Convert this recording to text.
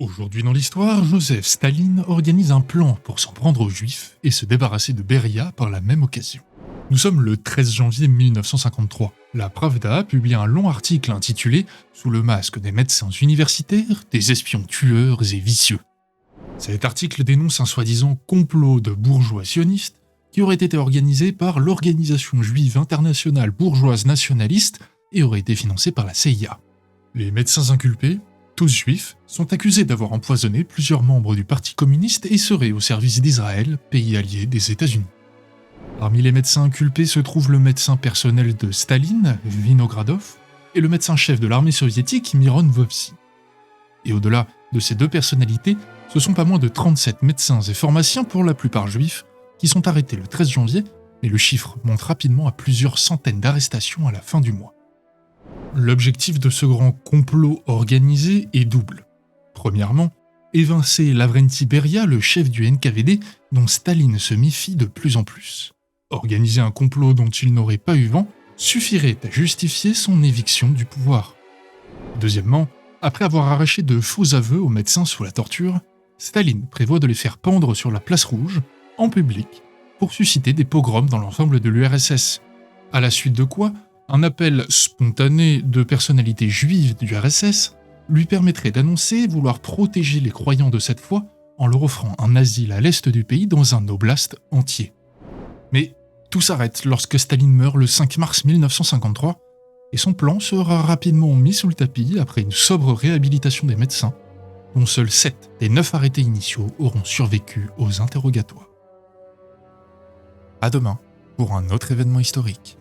Aujourd'hui dans l'histoire, Joseph Staline organise un plan pour s'en prendre aux Juifs et se débarrasser de Beria par la même occasion. Nous sommes le 13 janvier 1953. La Pravda publie un long article intitulé « Sous le masque des médecins universitaires, des espions tueurs et vicieux ». Cet article dénonce un soi-disant complot de bourgeois sionistes qui aurait été organisé par l'Organisation juive internationale bourgeoise nationaliste et aurait été financé par la CIA. Les médecins inculpés, tous juifs, sont accusés d'avoir empoisonné plusieurs membres du Parti communiste et seraient au service d'Israël, pays allié des États-Unis. Parmi les médecins inculpés se trouve le médecin personnel de Staline, Vinogradov, et le médecin-chef de l'armée soviétique, Miron Vovsi. Et au-delà de ces deux personnalités, ce sont pas moins de 37 médecins et pharmaciens, pour la plupart juifs, qui sont arrêtés le 13 janvier, et le chiffre monte rapidement à plusieurs centaines d'arrestations à la fin du mois. L'objectif de ce grand complot organisé est double. Premièrement, évincer Lavrenti Beria, le chef du NKVD, dont Staline se méfie de plus en plus. Organiser un complot dont il n'aurait pas eu vent suffirait à justifier son éviction du pouvoir. Deuxièmement, après avoir arraché de faux aveux aux médecins sous la torture, Staline prévoit de les faire pendre sur la place rouge, en public, pour susciter des pogroms dans l'ensemble de l'URSS. À la suite de quoi, un appel spontané de personnalités juives du RSS lui permettrait d'annoncer vouloir protéger les croyants de cette foi en leur offrant un asile à l'est du pays dans un oblast entier. Mais tout s'arrête lorsque Staline meurt le 5 mars 1953 et son plan sera rapidement mis sous le tapis après une sobre réhabilitation des médecins, dont seuls 7 des 9 arrêtés initiaux auront survécu aux interrogatoires. À demain pour un autre événement historique.